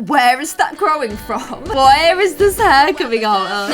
Where is that growing from? Where is this hair coming out of?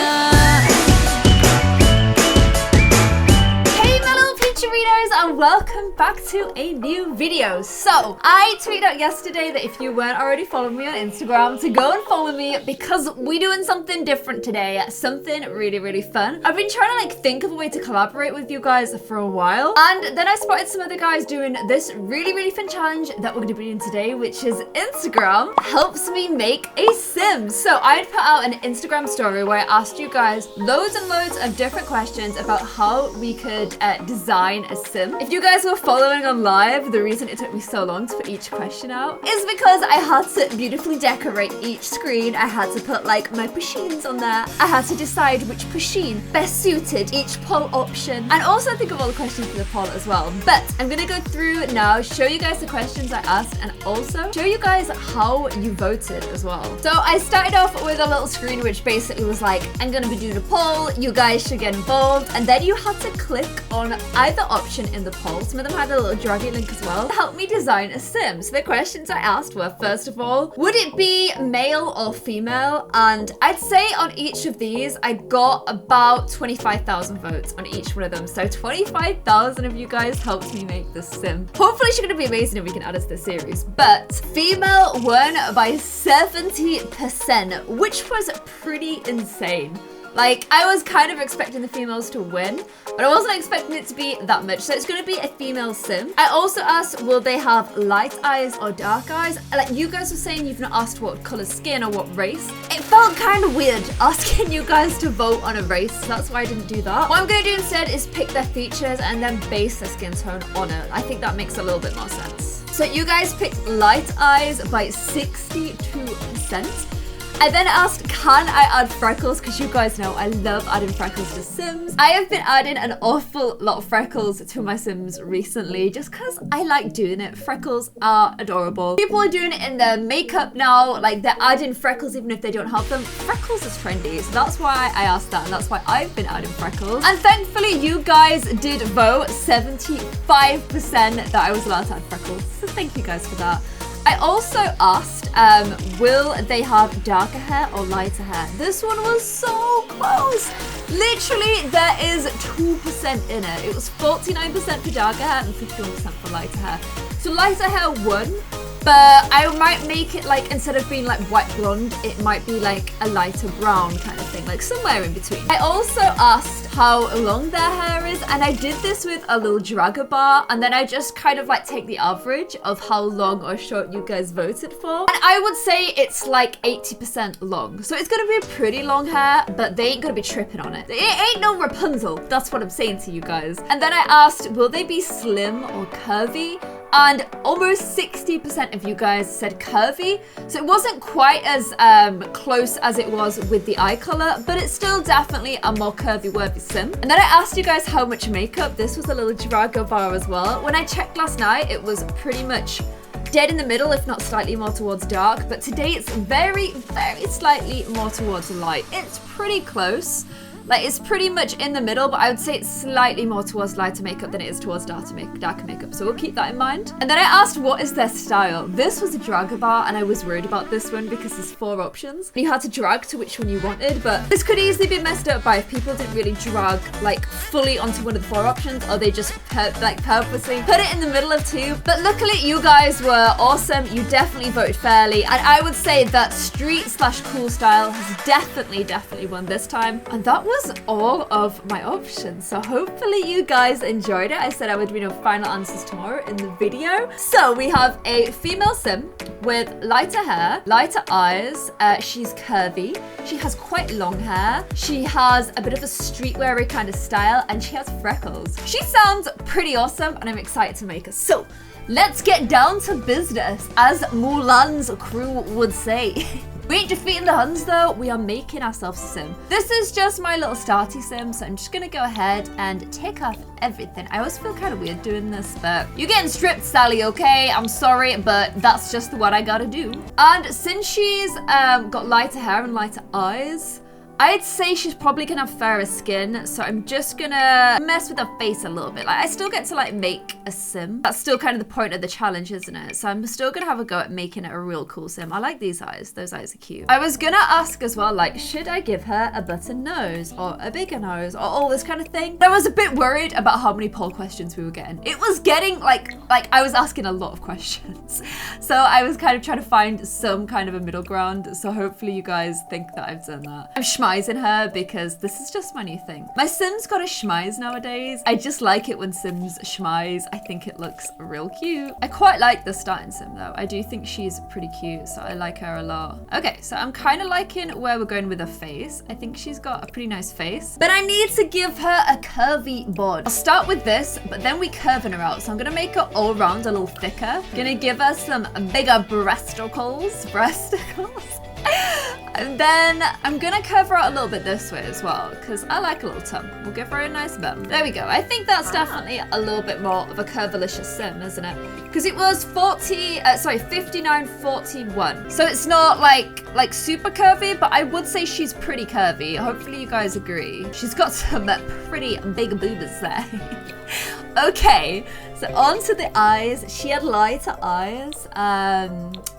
Readers, and welcome back to a new video. So I tweeted out yesterday that if you weren't already following me on Instagram to go and follow me because we're doing something different today, something really fun. I've been trying to think of a way to collaborate with you guys for a while, and then I spotted some other guys doing this really fun challenge that we're going to be doing today, which is Instagram helps me make a sim. So I put out an Instagram story where I asked you guys loads and loads of different questions about how we could design a sim. If you guys were following on live, the reason it took me so long to put each question out is because I had to beautifully decorate each screen. I had to put my pushins on there. I had to decide which pushin best suited each poll option, and also think of all the questions for the poll as well. But I'm gonna go through now, show you guys the questions I asked, and also show you guys how you voted as well. So I started off with a little screen which basically was like, I'm gonna be doing a poll, you guys should get involved, and then you had to click on either option in the poll. Some of them had a little draggy link as well to help me design a sim. So the questions I asked were, first of all, would it be male or female? And I'd say on each of these I got about 25,000 votes on each one of them. So 25,000 of you guys helped me make this sim. Hopefully she's gonna be amazing if we can add it to the series. But female won by 70%, which was pretty insane. I was kind of expecting the females to win, but I wasn't expecting it to be that much. So it's going to be a female sim. I also asked, will they have light eyes or dark eyes? You guys were saying you've not asked what color skin or what race. It felt kind of weird asking you guys to vote on a race. So that's why I didn't do that. What I'm going to do instead is pick their features and then base their skin tone on it. I think that makes a little bit more sense. So you guys picked light eyes by 62%. I then asked, can I add freckles? Because you guys know I love adding freckles to Sims. I have been adding an awful lot of freckles to my Sims recently just because I like doing it. Freckles are adorable. People are doing it in their makeup now. They're adding freckles even if they don't have them. Freckles is trendy, so that's why I asked that, and that's why I've been adding freckles. And thankfully you guys did vote 75% that I was allowed to add freckles. So thank you guys for that. I also asked, will they have darker hair or lighter hair? This one was so close. Literally, there is 2% in it. It was 49% for darker hair and 51% for lighter hair. So lighter hair won, but I might make it instead of being white blonde, it might be a lighter brown kind of thing, somewhere in between. I also asked how long their hair is, and I did this with a little dragger bar, and then I just kind of take the average of how long or short you guys voted for. And I would say it's 80% long. So it's gonna be a pretty long hair, but they ain't gonna be tripping on it. It ain't no Rapunzel. That's what I'm saying to you guys. And then I asked, will they be slim or curvy? And almost 60% of you guys said curvy. So it wasn't quite as close as it was with the eye color, but it's still definitely a more curvy worthy sim. And then I asked you guys how much makeup. This was a little dragger bar as well. When I checked last night, it was pretty much dead in the middle, if not slightly more towards dark. But today it's very slightly more towards light. It's pretty close. It's pretty much in the middle, but I would say it's slightly more towards lighter makeup than it is towards darker makeup. So we'll keep that in mind. And then I asked, what is their style? This was a dragger bar, and I was worried about this one because there's 4 options. You had to drag to which one you wanted, but this could easily be messed up by if people didn't really drag fully onto one of the 4 options, or they just purposely put it in the middle of 2. But luckily, you guys were awesome. You definitely voted fairly, and I would say that street/cool style has definitely won this time. And that was all of my options, so hopefully you guys enjoyed it. I said I would final answers tomorrow in the video. So we have a female sim with lighter hair, lighter eyes. She's curvy. She has quite long hair. She has a bit of a streetwear-y kind of style, and she has freckles. She sounds pretty awesome, and I'm excited to make her. So let's get down to business, as Mulan's crew would say. We ain't defeating the Huns though, we are making ourselves a sim. This is just my little starty sim, so I'm just gonna go ahead and take off everything. I always feel kind of weird doing this, but you're getting stripped, Sally, okay? I'm sorry, but that's just what I gotta do. And since she's got lighter hair and lighter eyes, I'd say she's probably gonna have fairer skin, so I'm just gonna mess with her face a little bit. Like, I still get to like make a sim. That's still kind of the point of the challenge, isn't it? So I'm still gonna have a go at making it a real cool sim. I like these eyes. Those eyes are cute. I was gonna ask as well, like, should I give her a button nose or a bigger nose or all this kind of thing? I was a bit worried about how many poll questions we were getting. It was getting like I was asking a lot of questions. So I was kind of trying to find some kind of a middle ground. So hopefully you guys think that I've done that. I'm schmizing her because this is just my new thing. My Sims got a schmize nowadays. I just like it when Sims schmize. I think it looks real cute. I quite like the starting Sim though. I do think she's pretty cute, so I like her a lot. Okay, so I'm kind of liking where we're going with her face. I think she's got a pretty nice face, but I need to give her a curvy bod. I'll start with this, but then we curving her out. So I'm gonna make her all around a little thicker. Gonna give her some bigger breasticles. And then I'm gonna curve her out a little bit this way as well, because I like a little tum. We'll give her a nice bum. There we go. I think that's definitely a little bit more of a curvilicious sim, isn't it? Because it was 59-41. So it's not like super curvy, but I would say she's pretty curvy. Hopefully you guys agree. She's got some pretty big boobas there. Okay, so on to the eyes. She had lighter eyes.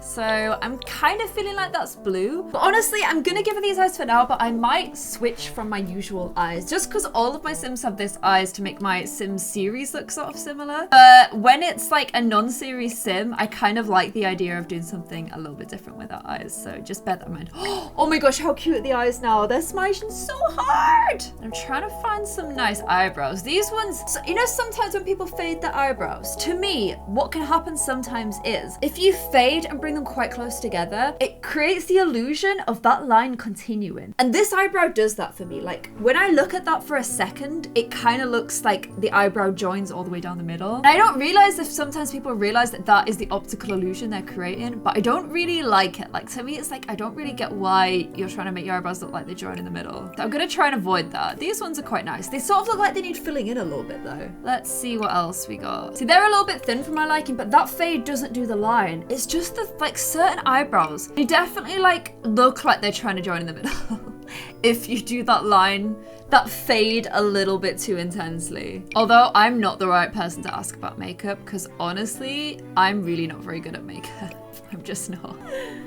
So I'm kind of feeling like that's blue. But honestly, I'm gonna give her these eyes for now, but I might switch from my usual eyes just because all of my Sims have this eyes to make my Sim series look sort of similar. But when it's like a non-series Sim, I kind of like the idea of doing something a little bit different with our eyes. So just bear that in mind. Oh my gosh, how cute are the eyes now. They're smudging so hard. I'm trying to find some nice eyebrows. These ones, so, you know, sometimes when people fade their eyebrows, to me, what can happen sometimes is if you fade and bring them quite close together, it creates the illusion of that line continuing. And this eyebrow does that for me. Like when I look at that for a second, it kind of looks like the eyebrow joins all the way down the middle. And I don't realize if sometimes people realize that that is the optical illusion they're creating, but I don't really like it. Like to me, it's like, I don't really get why you're trying to make your eyebrows look like they join in the middle. So I'm gonna try and avoid that. These ones are quite nice. They sort of look like they need filling in a little bit though. Let's see what else we got. See, they're a little bit thin for my liking, but that fade doesn't do the line. It's just the like certain eyebrows, they definitely like look like they're trying to join in the middle. If you do that line, that fade a little bit too intensely. Although I'm not the right person to ask about makeup because honestly, I'm really not very good at makeup. I'm just not.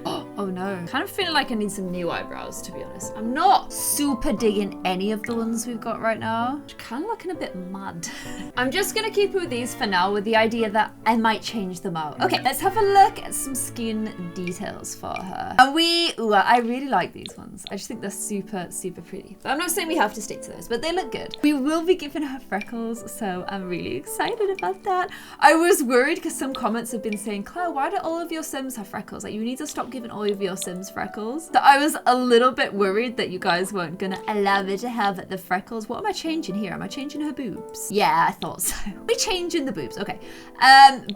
Oh no. Kind of feeling like I need some new eyebrows, to be honest. I'm not super digging any of the ones we've got right now. Kind of looking a bit mad. I'm just gonna keep it with these for now with the idea that I might change them out. Okay, let's have a look at some skin details for her. And I really like these ones. I just think they're super, super pretty. But I'm not saying we have to stick to those, but they look good. We will be giving her freckles, so I'm really excited about that. I was worried because some comments have been saying, Claire, why do all of your Sims have freckles? Like, you need to stop giving all of your Sims freckles. So I was a little bit worried that you guys weren't gonna allow me to have the freckles. What am I changing here? Am I changing her boobs? Yeah, I thought so. We're changing the boobs, okay.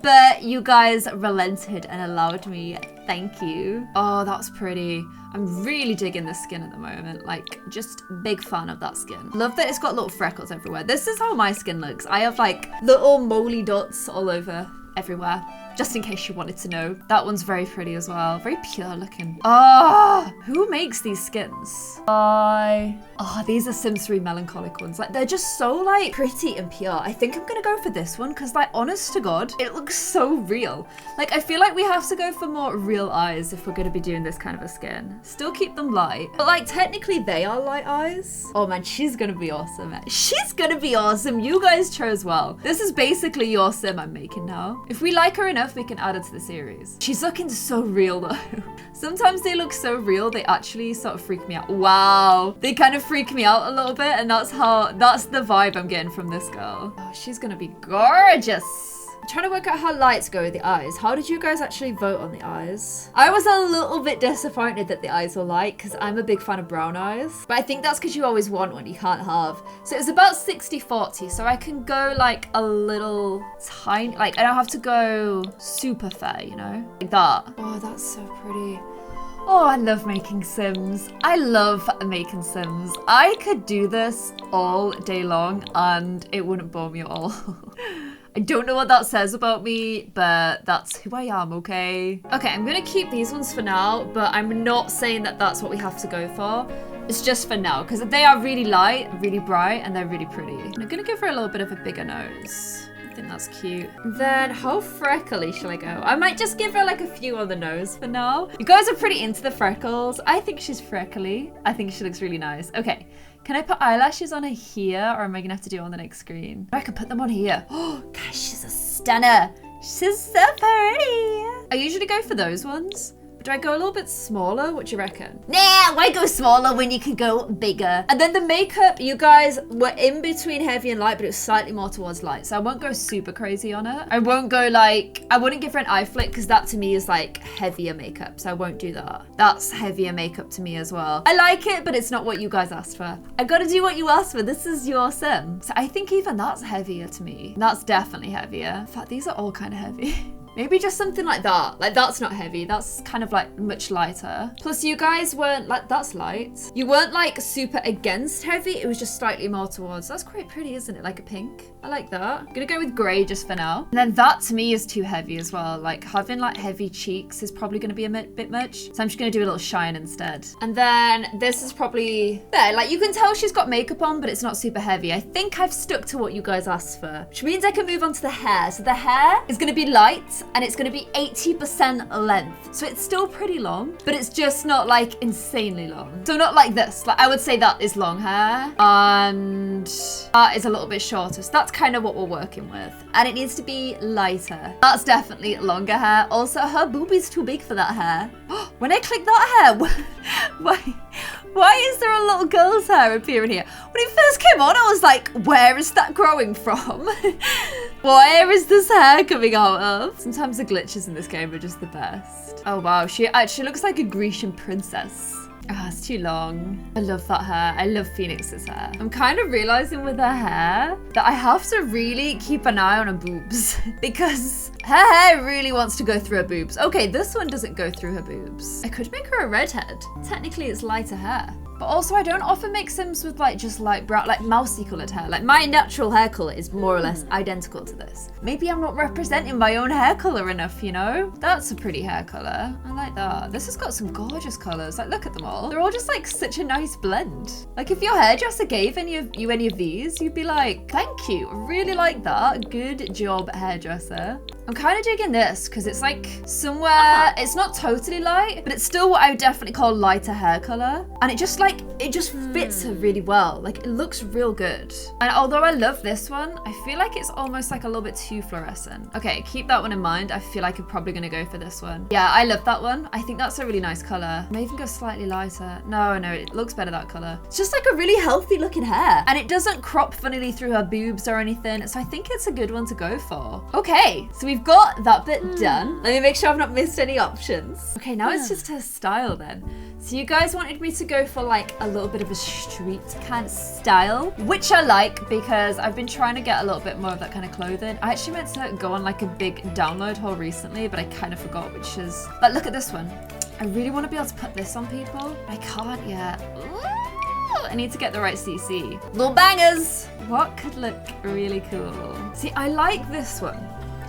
But you guys relented and allowed me. Thank you. Oh, that's pretty. I'm really digging this skin at the moment. Like, just big fan of that skin. Love that it's got little freckles everywhere. This is how my skin looks. I have like little moly dots all over everywhere. Just in case you wanted to know. That one's very pretty as well. Very pure looking. Ah, who makes these skins? These are Sims 3 melancholic ones. Like, they're just so like pretty and pure. I think I'm gonna go for this one because like, honest to God, it looks so real. Like, I feel like we have to go for more real eyes if we're gonna be doing this kind of a skin. Still keep them light, but like technically they are light eyes. Oh man, she's gonna be awesome. She's gonna be awesome. You guys chose well. This is basically your Sim I'm making now. If we like her enough, we can add her to the series. She's looking so real though. Sometimes they look so real, they actually sort of freak me out. Wow. They kind of freak me out a little bit, and that's the vibe I'm getting from this girl. Oh, she's gonna be gorgeous. I'm trying to work out how lights go with the eyes. How did you guys actually vote on the eyes? I was a little bit disappointed that the eyes were light because I'm a big fan of brown eyes. But I think that's because you always want one you can't have. So it was about 60-40. So I can go like a little tiny, like I don't have to go super fair, you know? Like that. Oh, that's so pretty. Oh, I love making Sims. I love making Sims. I could do this all day long and it wouldn't bore me at all. I don't know what that says about me, but that's who I am, okay? Okay, I'm gonna keep these ones for now, but I'm not saying that that's what we have to go for. It's just for now, because they are really light, really bright, and they're really pretty. I'm gonna give her a little bit of a bigger nose. I think that's cute. Then how freckly shall I go? I might just give her like a few on the nose for now. You guys are pretty into the freckles. I think she's freckly. I think she looks really nice. Okay, can I put eyelashes on her here, or am I gonna have to do it on the next screen? I can put them on here. Oh, guys, she's a stunner. She's so pretty. I usually go for those ones. Do I go a little bit smaller? What do you reckon? Nah, why go smaller when you can go bigger? And then the makeup, you guys were in between heavy and light, but it was slightly more towards light. So I won't go super crazy on it. I won't go like, I wouldn't give her an eye flick because that to me is like heavier makeup. So I won't do that. That's heavier makeup to me as well. I like it, but it's not what you guys asked for. I gotta do what you asked for. This is your sim. So I think even that's heavier to me. That's definitely heavier. In fact, these are all kind of heavy. Maybe just something like that. Like, that's not heavy. That's kind of like much lighter. Plus, you guys weren't like, that's light. You weren't like super against heavy. It was just slightly more towards. That's quite pretty, isn't it? Like a pink. I like that. I'm gonna go with grey just for now. And then that to me is too heavy as well. Like having like heavy cheeks is probably gonna be a bit much. So I'm just gonna do a little shine instead. And then this is probably there. Like you can tell she's got makeup on, but it's not super heavy. I think I've stuck to what you guys asked for, which means I can move on to the hair. So the hair is gonna be light, and it's gonna be 80% length. So it's still pretty long, but it's just not like insanely long. So not like this. Like I would say that is long hair, and that is a little bit shorter. So that's kind of what we're working with. And it needs to be lighter. That's definitely longer hair. Also, her booby's too big for that hair. When I click that hair, why is there a little girl's hair appearing here? When it first came on, I was like, where is that growing from? Where is this hair coming out of? Sometimes the glitches in this game are just the best. Oh wow, she actually looks like a Grecian princess. Ah, it's too long. I love that hair. I love Phoenix's hair. I'm kind of realizing with her hair that I have to really keep an eye on her boobs because her hair really wants to go through her boobs. Okay, this one doesn't go through her boobs. I could make her a redhead. Technically, it's lighter hair. But also, I don't often make Sims with like just light brown, like mousy colored hair. Like my natural hair color is more or less identical to this. Maybe I'm not representing my own hair color enough, you know? That's a pretty hair color. I like that. This has got some gorgeous colors. Like, look at them all. They're all just like such a nice blend. Like if your hairdresser gave any of these, you'd be like, thank you. Really like that. Good job, hairdresser. I'm kind of digging this because it's like somewhere, it's not totally light, but it's still what I would definitely call lighter hair color. And it just fits her really well. Like it looks real good. And although I love this one, I feel like it's almost like a little bit too fluorescent. Okay, keep that one in mind. I feel like I'm probably gonna go for this one. Yeah, I love that one. I think that's a really nice color. I may even go slightly lighter. No, it looks better that color. It's just like a really healthy looking hair. And it doesn't crop funnily through her boobs or anything. So I think it's a good one to go for. Okay, so we've got that bit done. Let me make sure I've not missed any options. Okay, now it's just her style then. So you guys wanted me to go for like a little bit of a street kind of style, which I like because I've been trying to get a little bit more of that kind of clothing. I actually meant to go on like a big download haul recently, but I kind of forgot, which is, like, look at this one. I really want to be able to put this on people, but I can't yet. Ooh, I need to get the right CC. Little bangers. What could look really cool? See, I like this one.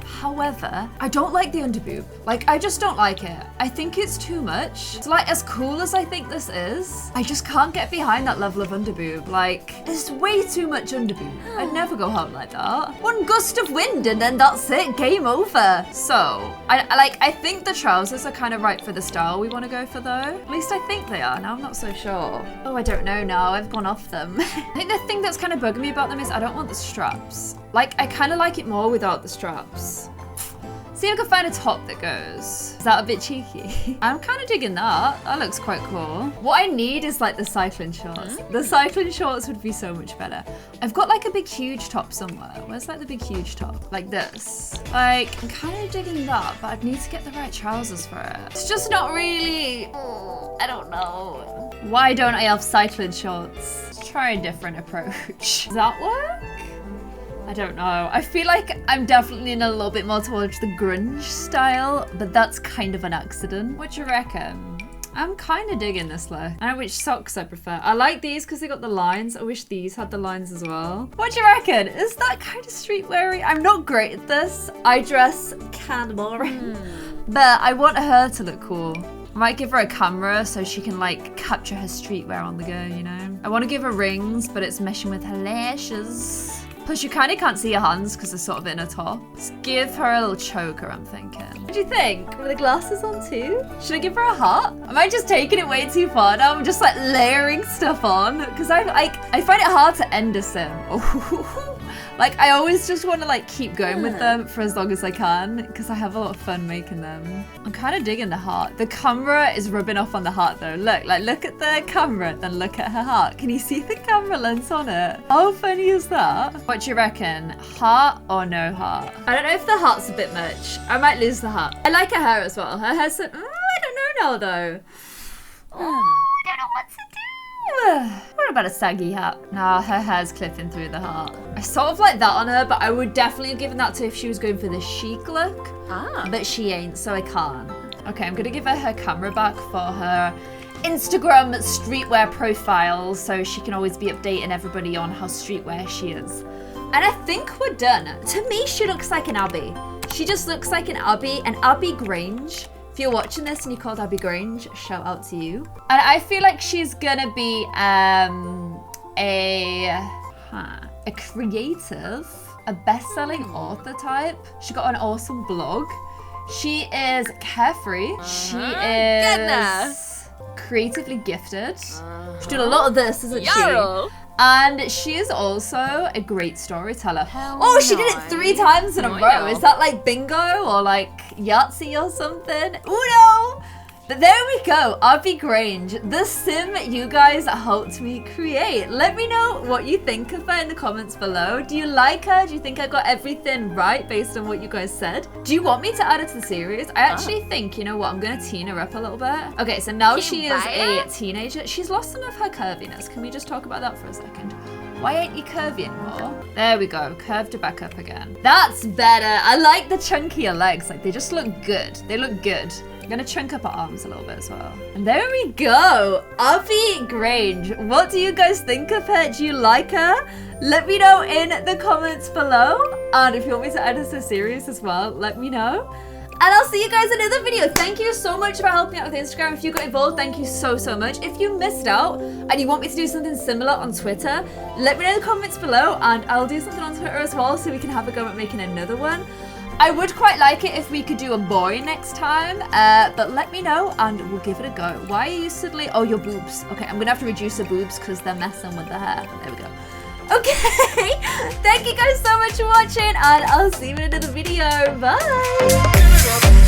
However, I don't like the underboob. Like, I just don't like it. I think it's too much. So, like, as cool as I think this is, I just can't get behind that level of underboob. Like, it's way too much underboob. I'd never go home like that. One gust of wind and then that's it. Game over. So, I think the trousers are kind of right for the style we want to go for, though. At least I think they are. Now I'm not so sure. Oh, I don't know now. I've gone off them. I think the thing that's kind of bugging me about them is I don't want the straps. Like, I kind of like it more without the straps. See if I can find a top that goes. Is that a bit cheeky? I'm kind of digging that. That looks quite cool. What I need is like the cycling shorts. The cycling shorts would be so much better. I've got like a big huge top somewhere. Where's like the big huge top? Like this. Like, I'm kind of digging that, but I'd need to get the right trousers for it. It's just not really, I don't know. Why don't I have cycling shorts? Let's try a different approach. Does that work? I don't know. I feel like I'm definitely in a little bit more towards the grunge style, but that's kind of an accident. What do you reckon? I'm kind of digging this look. I don't know which socks I prefer. I like these because they got the lines. I wish these had the lines as well. What do you reckon? Is that kind of streetwear-y? I'm not great at this. I dress can boring. But I want her to look cool. I might give her a camera so she can like capture her streetwear on the go, you know? I want to give her rings, but it's meshing with her lashes. Plus, you kind of can't see her hands because they're sort of in her top. Let's give her a little choker, I'm thinking. What do you think? With the glasses on too? Should I give her a hat? Am I just taking it way too far now? I'm just like layering stuff on because I find it hard to end a sim. Like, I always just want to like keep going with them for as long as I can because I have a lot of fun making them. I'm kind of digging the heart. The camera is rubbing off on the heart though. Look at the camera, then look at her heart. Can you see the camera lens on it? How funny is that? What do you reckon? Heart or no heart? I don't know if the heart's a bit much. I might lose the heart. I like her hair as well. Her hair's so, I don't know now though. I don't know what to do. What about a saggy hat? Nah, her hair's clipping through the heart. I sort of like that on her, but I would definitely have given that to if she was going for the chic look. But she ain't, so I can't. Okay, I'm gonna give her her camera back for her Instagram streetwear profile so she can always be updating everybody on how streetwear she is. And I think we're done. To me, she looks like an Abby. She just looks like an Abby Grange. If you're watching this and you're called Abby Grange, shout out to you. And I feel like she's gonna be a creative, a best-selling author type. She got an awesome blog. She is carefree. She is creatively gifted. She's doing a lot of this, isn't she? And she is also a great storyteller. She did it 3 times in a row. Is that like bingo or like Yahtzee or something? Uno! But there we go, Abby Grange, the sim you guys helped me create. Let me know what you think of her in the comments below. Do you like her? Do you think I got everything right based on what you guys said? Do you want me to add her to the series? I actually think, you know what, I'm gonna teen her up a little bit. Okay, so now she is a teenager. She's lost some of her curviness. Can we just talk about that for a second? Why ain't you curvy anymore? There we go, curved her back up again. That's better. I like the chunkier legs. Like, they just look good. They look good. I'm gonna chunk up her arms a little bit as well. And there we go, Abby Grange. What do you guys think of her? Do you like her? Let me know in the comments below. And if you want me to add this to a series as well, let me know. And I'll see you guys in another video. Thank you so much for helping out with Instagram. If you got involved, thank you so much. If you missed out and you want me to do something similar on Twitter, let me know in the comments below and I'll do something on Twitter as well so we can have a go at making another one. I would quite like it if we could do a boy next time, but let me know and we'll give it a go. Why are you suddenly... Oh, your boobs. Okay, I'm gonna have to reduce the boobs because they're messing with the hair. There we go. Okay, thank you guys so much for watching and I'll see you in another video. Bye!